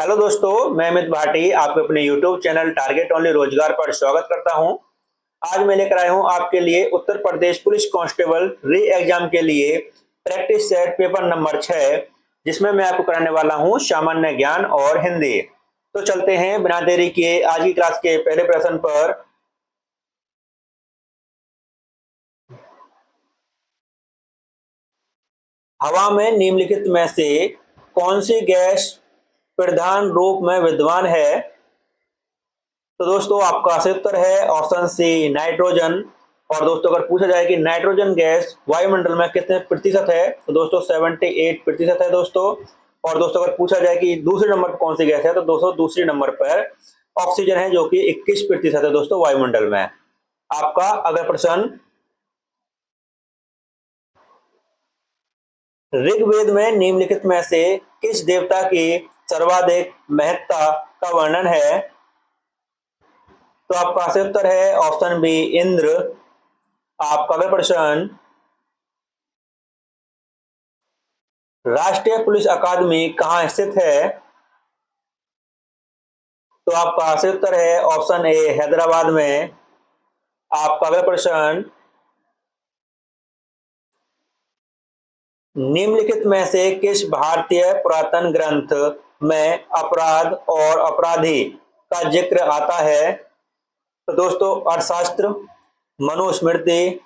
Hello दोस्तों, मैं अमित भाटी आपके अपने YouTube चैनल टारगेट ओनली रोजगार पर स्वागत करता हूं। आज मैं लेकर आया हूं आपके लिए उत्तर प्रदेश पुलिस कांस्टेबल री एग्जाम के लिए प्रैक्टिस सेट पेपर नंबर 6, जिसमें मैं आपको कराने वाला हूं सामान्य ज्ञान और हिंदी। तो चलते हैं बिना देरी किए आज की क्लास के पहले प्रश्न पर। हवा में निम्नलिखित में से कौन सी गैस प्रधान रूप में विद्यमान है? तो दोस्तों आपका सही उत्तर है ऑप्शन सी नाइट्रोजन। और दोस्तों अगर पूछा जाए कि नाइट्रोजन गैस वायुमंडल में कितने प्रतिशत है, तो दोस्तों 78% है दोस्तों। और दोस्तों अगर पूछा जाए कि दूसरे नंबर पर कौन सी गैस है, तो दोस्तों दूसरे नंबर पर ऑक्सीजन है, जो कि 21% है दोस्तों वायुमंडल में। आपका अगला प्रश्न, ऋग्वेद में निम्नलिखित में से किस देवता की सर्वाधिक महत्ता का वर्णन है? तो आपका सही उत्तर है ऑप्शन बी इंद्र। आपका अगला प्रश्न, राष्ट्रीय पुलिस अकादमी कहाँ स्थित है? तो आपका सही उत्तर है ऑप्शन ए हैदराबाद में। आपका अगला प्रश्न, निम्नलिखित में से किस भारतीय पुरातन ग्रंथ में अपराध और अपराधी का जिक्र आता है? तो दोस्तों अर्थशास्त्र, मनुस्मृति,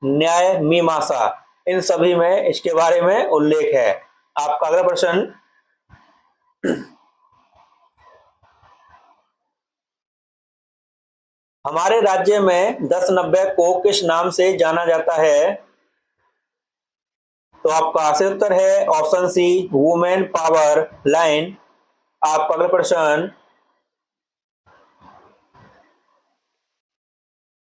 न्याय मीमांसा, इन सभी में इसके बारे में उल्लेख है। आपका अगला प्रश्न, हमारे राज्य में 1090 को किस नाम से जाना जाता है? तो आपका सही उत्तर है option C women power line. आपका अगला प्रश्न,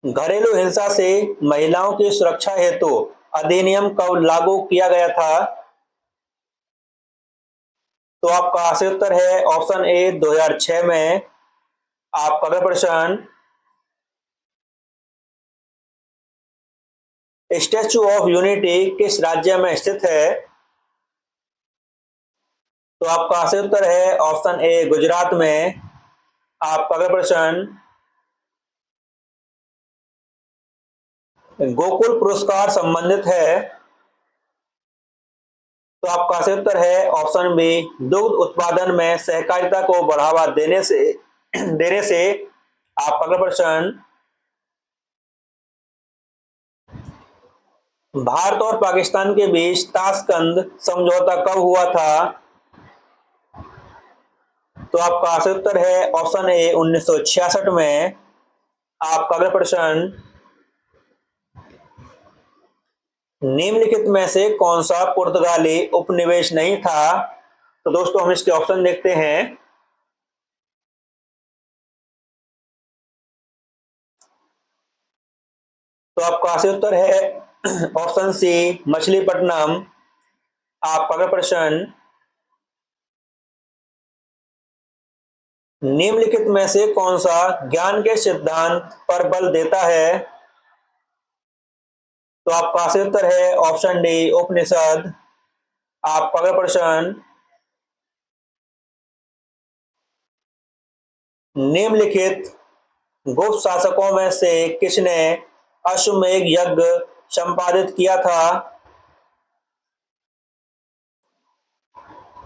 घरेलू हिंसा से महिलाओं की सुरक्षा हेतु अधिनियम कब लागू किया गया था? तो आपका सही उत्तर है ऑप्शन ए 2006 में। आपका अगला प्रश्न, स्टैचू ऑफ यूनिटी किस राज्य में स्थित है? तो आपका सही उत्तर है ऑप्शन ए गुजरात में। आपका अगला प्रश्न, गोकुल पुरस्कार संबंधित है? तो आपका सही उत्तर है ऑप्शन बी दुग्ध उत्पादन में सहकारिता को बढ़ावा देने से। आपका अगला प्रश्न, भारत और पाकिस्तान के बीच ताशकंद समझौता कब हुआ था? तो आपका सही उत्तर है ऑप्शन ए 1966 में। आपका अगला प्रश्न, निम्नलिखित में से कौन सा पुर्तगाली उपनिवेश नहीं था? तो दोस्तों हम इसके ऑप्शन देखते हैं। तो आपका सही उत्तर है ऑप्शन सी मछलीपट्टनम। आपका अगला प्रश्न, निम्नलिखित में से कौन सा ज्ञान के सिद्धांत पर बल देता है? तो आपका सही उत्तर है ऑप्शन डी उपनिषद। आपका अगला प्रश्न, निम्नलिखित गुप्त शासकों में से किसने अश्वमेध यज्ञ संपादित किया था?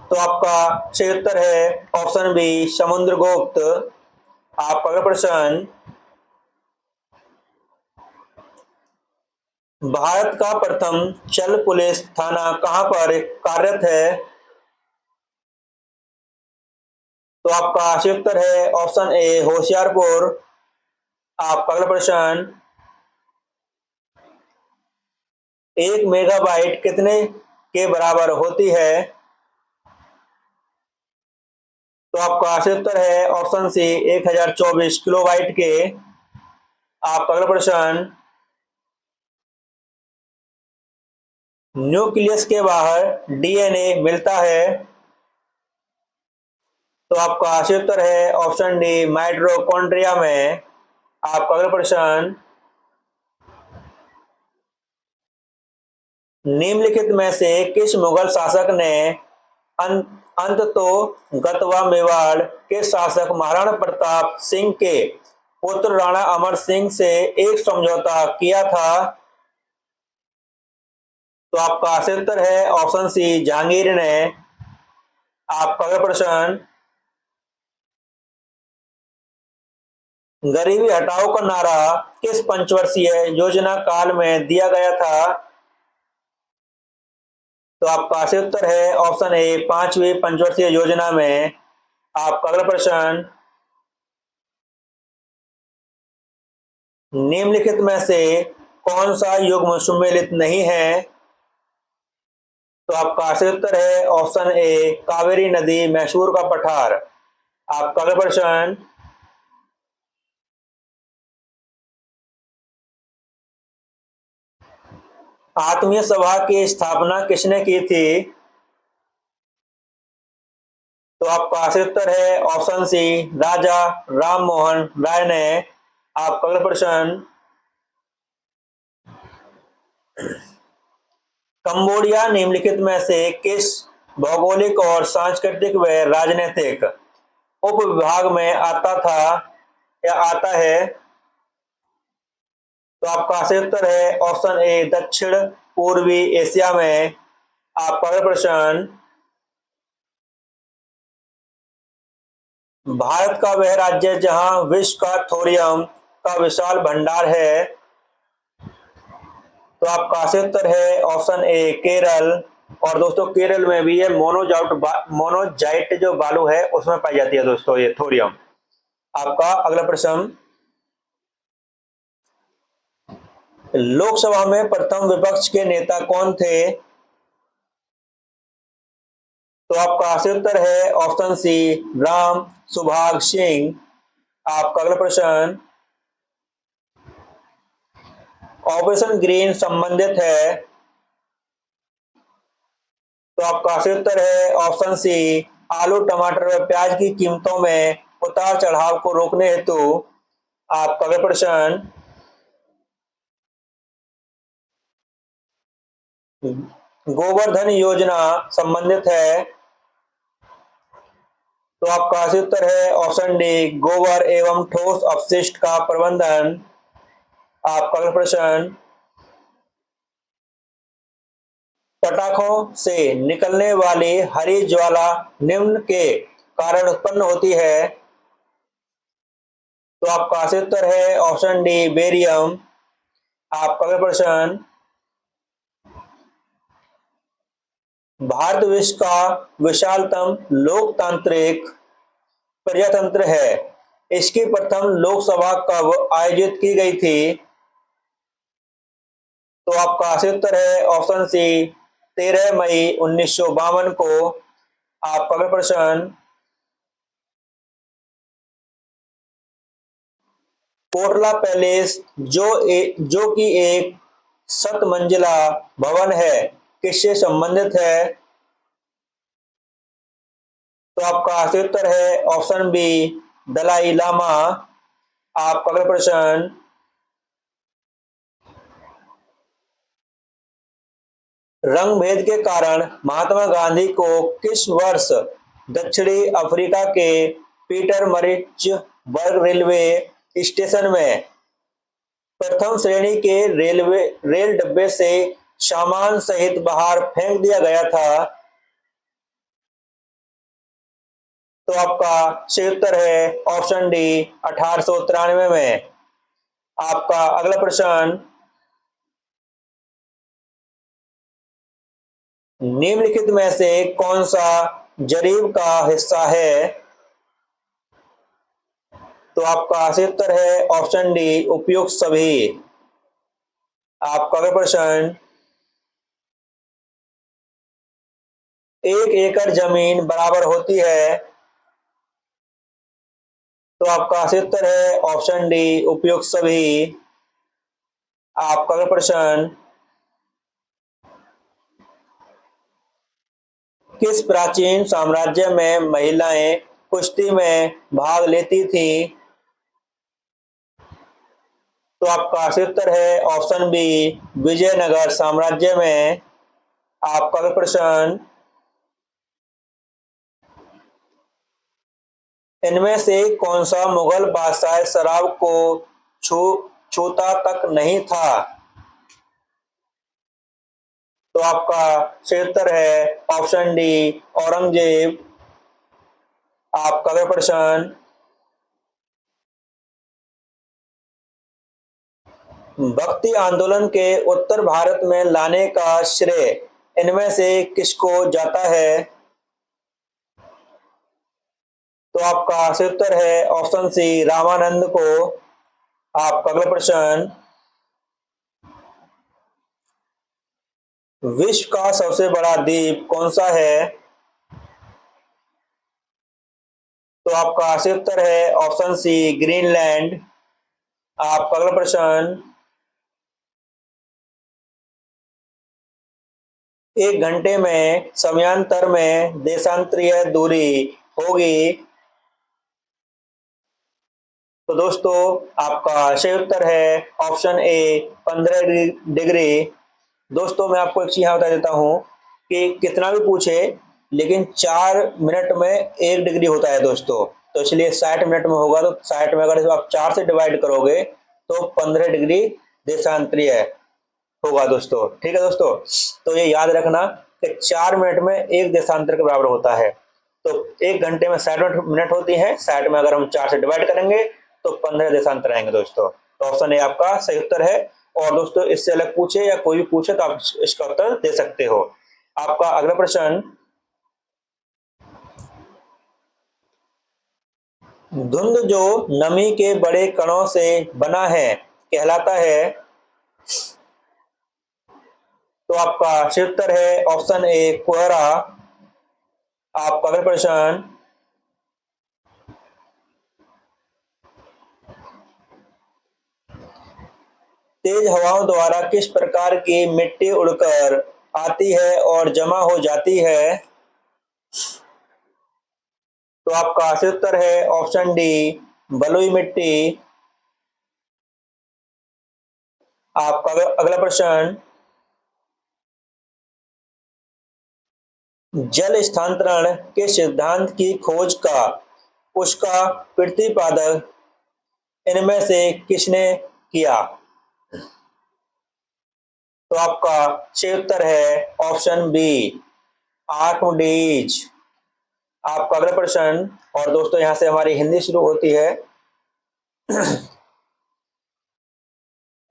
तो आपका सही उत्तर है ऑप्शन बी समुद्रगुप्त। आपका अगला प्रश्न, भारत का प्रथम चल पुलिस थाना कहां पर कार्यरत है? तो आपका सही उत्तर है ऑप्शन ए होशियारपुर। आपका अगला प्रश्न, एक मेगाबाइट कितने के बराबर होती है? तो आपका सही उत्तर है ऑप्शन सी 1024 किलोबाइट के। आपका अगला प्रश्न, न्यूक्लियस के बाहर डीएनए मिलता है? तो आपका सही उत्तर है ऑप्शन डी माइटोकॉन्ड्रिया में। आपका अगला प्रश्न, निम्नलिखित में से किस मुगल शासक ने अंत तो गतवा मेवाड़ के शासक महाराणा प्रताप सिंह के पुत्र राणा अमर सिंह से एक समझौता किया था। तो आपका सही उत्तर है ऑप्शन सी जहांगीर ने। आपका अगला प्रश्न, गरीबी हटाओ का नारा किस पंचवर्षीय योजना काल में दिया गया था? तो आपका सही उत्तर है ऑप्शन ए 5वीं पंचवर्षीय योजना में। आपका अगला प्रश्न, निम्नलिखित में से कौन सा युग्म सुमेलित नहीं है? तो आपका सही उत्तर है ऑप्शन ए कावेरी नदी मैसूर का पठार। आपका अगला प्रश्न, आत्मीय सभा की स्थापना किसने की थी? तो आपका सही उत्तर है ऑप्शन सी राजा राम मोहन राय ने। आपका अगला प्रश्न, कंबोडिया निम्नलिखित में से किस भौगोलिक और सांस्कृतिक व राजनीतिक उपविभाग में आता था या आता है? तो आपका सही उत्तर है ऑप्शन ए दक्षिण पूर्वी एशिया में। आपका अगला प्रश्न, भारत का वह राज्य जहां विश्व का थोरियम का विशाल भंडार है? तो आपका सही उत्तर है ऑप्शन ए केरल। और दोस्तों केरल में भी ये मोनोजाइट जो बालू है उसमें पाई जाती है दोस्तों ये थोरियम। आपका अगला प्रश्न, लोकसभा में प्रथम विपक्ष के नेता कौन थे? तो आपका सही उत्तर है ऑप्शन सी राम सुभाग सिंह। आपका अगला प्रश्न, ऑपरेशन ग्रीन संबंधित है? तो आपका सही उत्तर है ऑप्शन सी आलू टमाटर व प्याज की कीमतों में उतार चढ़ाव को रोकने हेतु। आपका अगला प्रश्न, गोवर्धन योजना संबंधित है? तो आपका सही उत्तर है ऑप्शन डी गोबर एवं ठोस अपशिष्ट का प्रबंधन। आपका अगला प्रश्न, पटाखों से निकलने वाली हरी ज्वाला निम्न के कारण उत्पन्न होती है? तो आपका सही उत्तर है ऑप्शन डी बेरियम। आपका अगला प्रश्न, भारत विश्व का विशालतम लोकतांत्रिक प्रजातंत्र है, इसकी प्रथम लोकसभा कब आयोजित की गई थी? तो आपका सही उत्तर है ऑप्शन सी 13 मई 1952 को। आपका अगला प्रश्न, कोटला पैलेस जो कि एक 7 मंजिला भवन है किससे संबंधित है? तो आपका सही उत्तर है ऑप्शन बी दलाई लामा। आपका अगला प्रश्न, रंग भेद के कारण महात्मा गांधी को किस वर्ष दक्षिणी अफ्रीका के पीटरमरिट्जबर्ग रेलवे स्टेशन में प्रथम श्रेणी के रेल डब्बे से सामान सहित बाहर फेंक दिया गया था? तो आपका सही उत्तर है ऑप्शन डी 1893 में। आपका अगला प्रश्न, निम्नलिखित में से कौन सा जरीब का हिस्सा है? तो आपका सही उत्तर है ऑप्शन डी उपयुक्त सभी। आपका अगला प्रश्न, 1 एकड़ जमीन बराबर होती है? तो आपका सही उत्तर है ऑप्शन डी उपयुक्त सभी। आपका अगला प्रश्न, किस प्राचीन साम्राज्य में महिलाएं कुश्ती में भाग लेती थी? तो आपका सही उत्तर है ऑप्शन बी विजयनगर साम्राज्य में। आपका अगला प्रश्न, इनमें से कौन सा मुगल बादशाह शराब को छू छूता तक नहीं था? तो आपका सही उत्तर है ऑप्शन डी, औरंगजेब। आपका अगला प्रश्न, भक्ति आंदोलन के उत्तर भारत में लाने का श्रेय इनमें से किसको जाता है? तो आपका सही उत्तर है ऑप्शन सी, रामानंद को। आपका अगला प्रश्न, विश्व का सबसे बड़ा द्वीप कौन सा है? तो आपका सही उत्तर है ऑप्शन सी, ग्रीनलैंड। आपका अगला प्रश्न, एक घंटे में समयांतर में देशांतरीय दूरी होगी। तो दोस्तों आपका सही उत्तर है ऑप्शन ए, 15 डिग्री। दोस्तों मैं आपको एक चीज यहाँ बता देता हूँ कि कितना भी पूछे लेकिन 4 मिनट में 1 डिग्री होता है दोस्तों। तो इसलिए 60 मिनट में होगा, तो 60 में अगर आप 4 से डिवाइड करोगे तो 15 डिग्री देशांतरीय होगा दोस्तों। ठीक है दोस्तों, तो ये याद रखना कि 4 मिनट में एक देशांतर के बराबर होता है। तो 1 घंटे में 60 मिनट होती है, 60 में अगर हम 4 से डिवाइड करेंगे तो 15 देशांतर आएंगे दोस्तों। तो ऑप्शन ए आपका सही उत्तर है। और दोस्तों इससे अलग पूछे या कोई भी पूछे तो आप इसका उत्तर दे सकते हो। आपका अगला प्रश्न, धुंध जो नमी के बड़े कणों से बना है कहलाता है? तो आपका सही उत्तर है ऑप्शन ए, कोहरा। आपका अगला प्रश्न, तेज हवाओं द्वारा किस प्रकार की मिट्टी उड़कर आती है और जमा हो जाती है? तो आपका सही उत्तर है ऑप्शन डी, बलुई मिट्टी। आपका अगला प्रश्न, जल स्थानांतरण के सिद्धांत की खोज का उसका प्रतिपादक इनमें से किसने किया? तो आपका सही उत्तर है ऑप्शन बी, आर्किमिडीज। आपका अगला प्रश्न, और दोस्तों यहां से हमारी हिंदी शुरू होती है।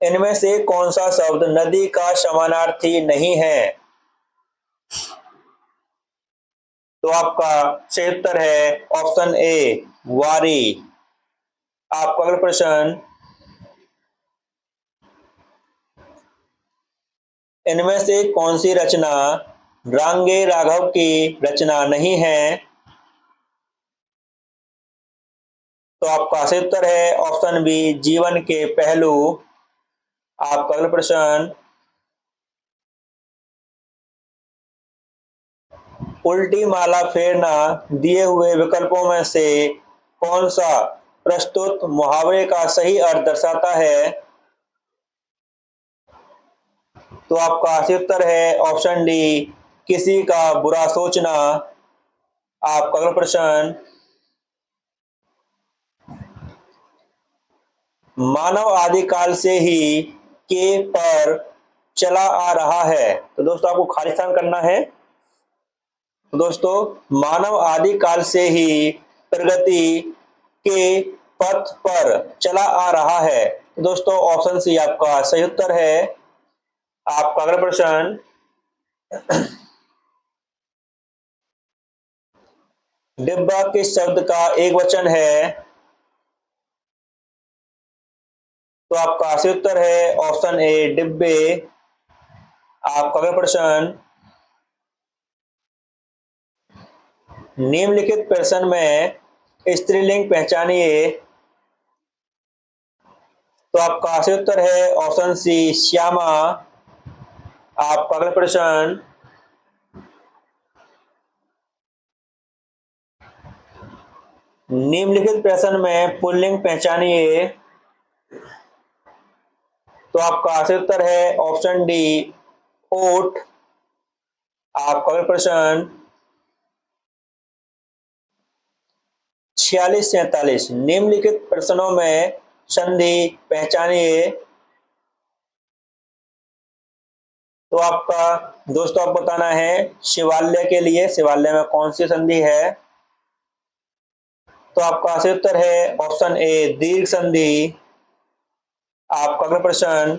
इनमें से कौन सा शब्द नदी का समानार्थी नहीं है? तो आपका सही उत्तर है ऑप्शन ए, वारी। आपका अगला प्रश्न, इनमें से कौन सी रचना रांगे राघव की रचना नहीं है? तो आपका सही उत्तर है ऑप्शन बी, जीवन के पहलू। आपका अगला प्रश्न, उल्टी माला फेरना दिए हुए विकल्पों में से कौन सा प्रस्तुत मुहावरे का सही अर्थ दर्शाता है? तो आपका सही उत्तर है ऑप्शन डी, किसी का बुरा सोचना। आपका अगला प्रश्न, मानव आदिकाल से ही के पर चला आ रहा है। तो दोस्तों आपको खालिस्तान करना है। तो दोस्तों मानव आदिकाल से ही प्रगति के पथ पर चला आ रहा है। तो दोस्तों ऑप्शन सी आपका सही उत्तर है। आपका अगला प्रश्न, डिब्बा किस शब्द का एक वचन है? तो आपका सही उत्तर है ऑप्शन ए, डिब्बे। आपका अगला प्रश्न, निम्नलिखित प्रश्न में स्त्रीलिंग पहचानिए। तो आपका सही उत्तर है ऑप्शन सी, श्यामा। आपका अगला प्रश्न, निम्नलिखित प्रश्न में पुल्लिंग पहचानिए। तो आपका सही उत्तर है ऑप्शन डी, ओट। आपका अगला प्रश्न, 46-47 निम्नलिखित प्रश्नों में संधि पहचानिए। तो आपका दोस्तों आप बताना है शिवालय के लिए, शिवालय में कौन सी संधि है। तो आपका सही उत्तर है ऑप्शन ए दीर्घ संधि। आपका अगला प्रश्न,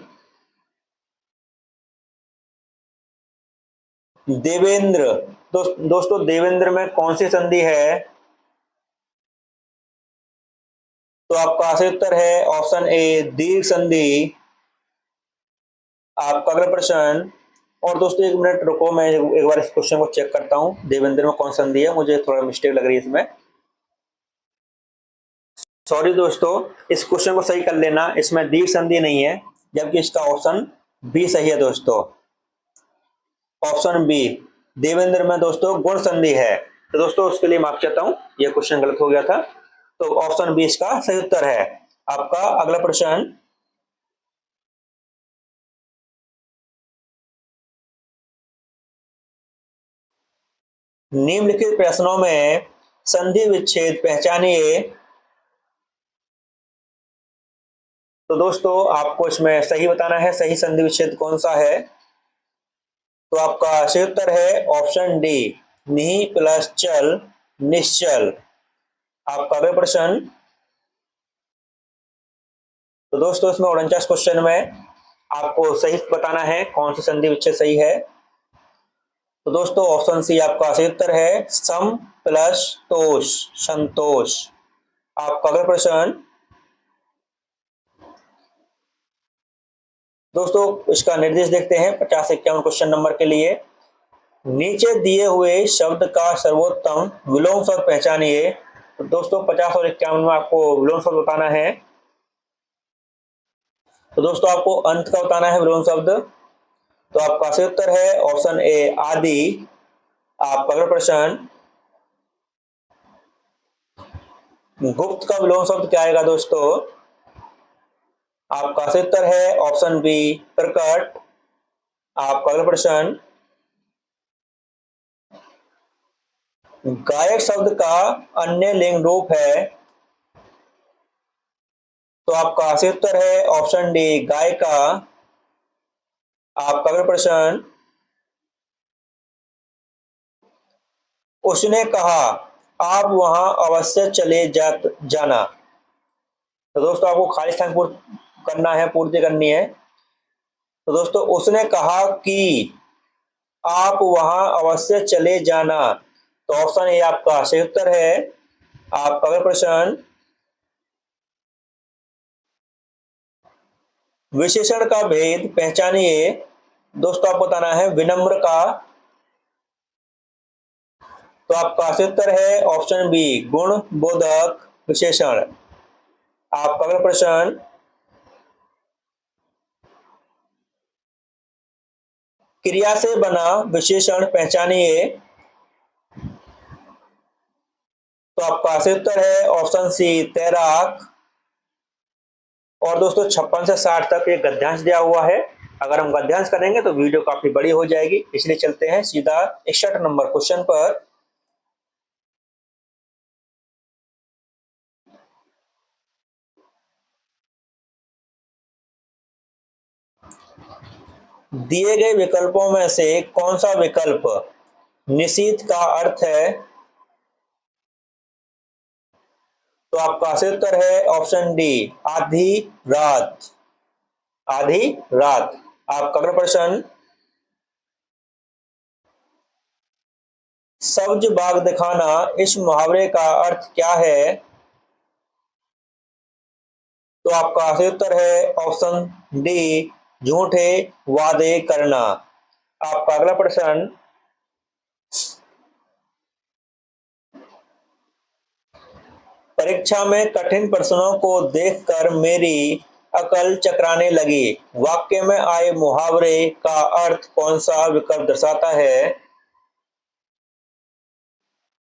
देवेंद्र दोस्तों देवेंद्र में कौन सी संधि है। तो आपका सही उत्तर है ऑप्शन ए दीर्घ संधि। आपका अगला प्रश्न, और दोस्तों एक मिनट रुको, मैं एक बार इस क्वेश्चन को चेक करता हूं, देवेंद्र में कौन संधि है, मुझे थोड़ा मिस्टेक लग रही है इसमें। सॉरी दोस्तों, इस क्वेश्चन को सही कर लेना, इसमें दीर्घ संधि नहीं है, जबकि इसका ऑप्शन बी सही है दोस्तों। ऑप्शन बी देवेंद्र में दोस्तों गुण संधि है। तो दोस्तों उसके लिए माफ चाहता हूं, यह क्वेश्चन गलत हो गया था। तो ऑप्शन बी इसका सही उत्तर है। आपका अगला प्रश्न, निम्नलिखित प्रश्नों में संधि विच्छेद पहचानिए। तो दोस्तों आपको इसमें सही बताना है, सही संधि विच्छेद कौन सा है। तो आपका सही उत्तर है ऑप्शन डी नी प्लस चल निश्चल। आपका अगला प्रश्न, तो दोस्तों इसमें 49 क्वेश्चन में आपको सही बताना है कौन सी संधि विच्छेद सही है। तो दोस्तों ऑप्शन सी आपका सही उत्तर है सम प्लस तोष संतोष। आपका अगला प्रश्न, दोस्तों इसका निर्देश देखते हैं 50-51 क्वेश्चन नंबर के लिए। नीचे दिए हुए शब्द का सर्वोत्तम विलोम शब्द पहचानिए। तो दोस्तों 50 और 51 में आपको विलोम शब्द बताना है। तो दोस्तों आपको अंत का बताना है विलोम शब्द। तो आपका सही उत्तर है ऑप्शन ए आदि। आपका अगला प्रश्न, गुप्त का विलोम शब्द क्या आएगा दोस्तों। आपका सही उत्तर है ऑप्शन बी प्रकट। आपका अगला प्रश्न, गायक शब्द का अन्य लिंग रूप है। तो आपका सही उत्तर है ऑप्शन डी गायिका। आपका अगला प्रश्न, उसने कहा आप वहां अवश्य चले जाना। तो दोस्तों आपको खाली स्थान करना है, पूर्ति करनी है। तो दोस्तों उसने कहा कि आप वहां अवश्य चले जाना। तो ऑप्शन ए आपका सही उत्तर है। आपका अगला प्रश्न, विशेषण का भेद पहचानिए। दोस्तों आपको बताना है विनम्र का। तो आपका सही उत्तर है ऑप्शन बी गुण बोधक विशेषण। आपका अगला प्रश्न, क्रिया से बना विशेषण पहचानिए। तो आपका सही उत्तर है ऑप्शन सी तैराक। और दोस्तों 56 से 60 तक एक गद्यांश दिया हुआ है, अगर हम गद्यांश करेंगे तो वीडियो काफी बड़ी हो जाएगी, इसलिए चलते हैं सीधा 61 नंबर क्वेश्चन पर। दिए गए विकल्पों में से कौन सा विकल्प निशीथ का अर्थ है। तो आपका सही उत्तर है ऑप्शन डी आधी रात। आधी रात। आपका अगला प्रश्न, सब्ज बाग दिखाना इस मुहावरे का अर्थ क्या है। तो आपका सही उत्तर है ऑप्शन डी झूठे वादे करना। आपका अगला प्रश्न, परीक्षा में कठिन प्रश्नों को देखकर मेरी अकल चकराने लगी, वाक्य में आए मुहावरे का अर्थ कौन सा विकल्प दर्शाता है।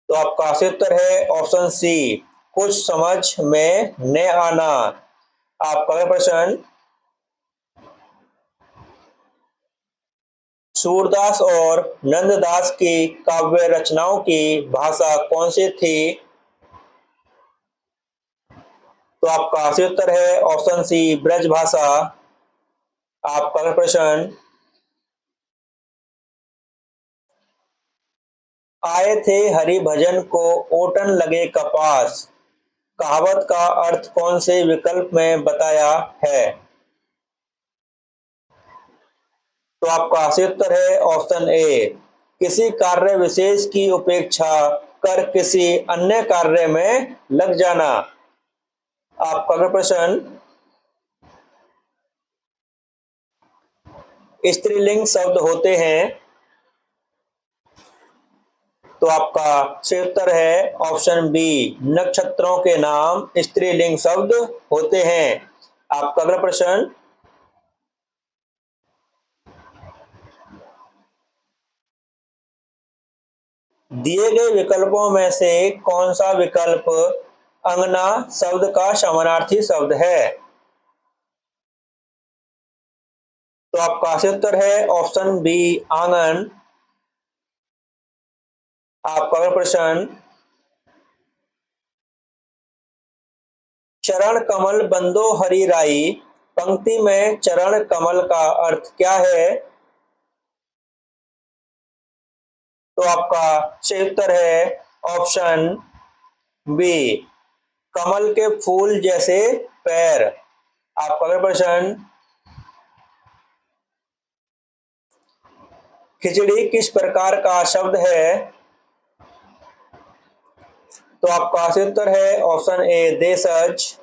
तो आपका सही उत्तर है ऑप्शन सी कुछ समझ में न आना। आपका अगला प्रश्न, सूरदास और नंददास की काव्य रचनाओं की भाषा कौन सी थी। तो आपका सही उत्तर है ऑप्शन सी ब्रजभाषा। आपका अगला प्रश्न, आए थे हरि भजन को ओटन लगे कपास, कहावत का अर्थ कौन से विकल्प में बताया है? तो आपका सही उत्तर है ऑप्शन ए, किसी कार्य विशेष की उपेक्षा कर किसी अन्य कार्य में लग जाना। आपका अगला प्रश्न, स्त्रीलिंग शब्द होते हैं। तो आपका सही उत्तर है ऑप्शन बी, नक्षत्रों के नाम स्त्रीलिंग शब्द होते हैं। आपका अगला प्रश्न, दिए गए विकल्पों में से कौन सा विकल्प अंगना शब्द का समानार्थी शब्द है? तो आपका सही उत्तर है ऑप्शन बी, आंगन। आपका अगला प्रश्न, चरण कमल बंदो हरि राई, पंक्ति में चरण कमल का अर्थ क्या है? तो आपका सही उत्तर है ऑप्शन बी, कमल के फूल जैसे पैर। आपका अगला प्रश्न, खिचड़ी किस प्रकार का शब्द है? तो आपका सही उत्तर है ऑप्शन ए, देशज।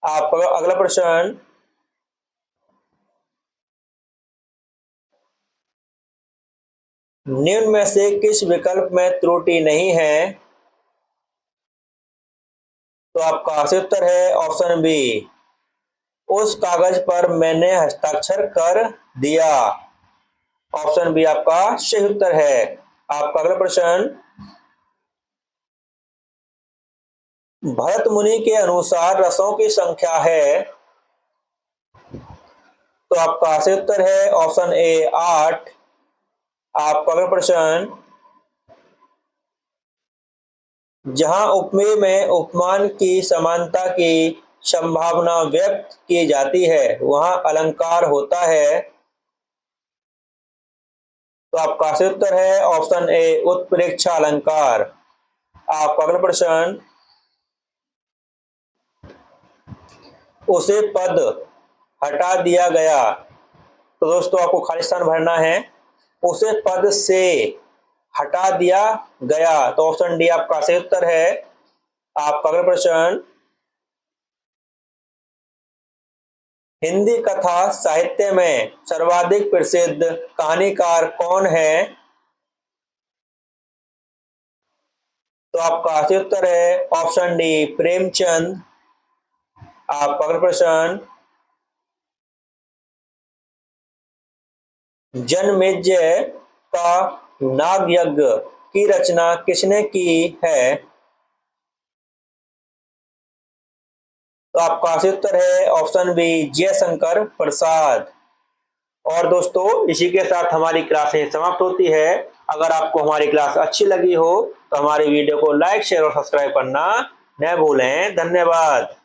आपका अगला प्रश्न, निम्न में से किस विकल्प में त्रुटि नहीं है? तो आपका सही उत्तर है ऑप्शन बी, उस कागज पर मैंने हस्ताक्षर कर दिया। ऑप्शन बी आपका सही उत्तर है। आपका अगला प्रश्न, भरत मुनि के अनुसार रसों की संख्या है। तो आपका सही उत्तर है ऑप्शन ए, 8। आपका अगला प्रश्न, जहां उपमेय में उपमान की समानता की संभावना व्यक्त की जाती है वहां अलंकार होता है। तो आपका सही उत्तर है ऑप्शन ए, उत्प्रेक्षा अलंकार। आपका अगला प्रश्न, उसे पद हटा दिया गया। तो दोस्तों आपको खाली स्थान भरना है। उसे पद से हटा दिया गया, तो ऑप्शन डी आपका सही उत्तर है। आपका अगला प्रश्न, हिंदी कथा साहित्य में सर्वाधिक प्रसिद्ध कहानीकार कौन है? तो आपका सही उत्तर है ऑप्शन डी, प्रेमचंद। आपका अगला प्रश्न, जनमेजय का नाग यज्ञ की रचना किसने की है? तो आपका सही उत्तर है ऑप्शन बी, जयशंकर प्रसाद। और दोस्तों इसी के साथ हमारी क्लासें समाप्त होती है। अगर आपको हमारी क्लास अच्छी लगी हो तो हमारी वीडियो को लाइक, शेयर और सब्सक्राइब करना न भूलें। धन्यवाद।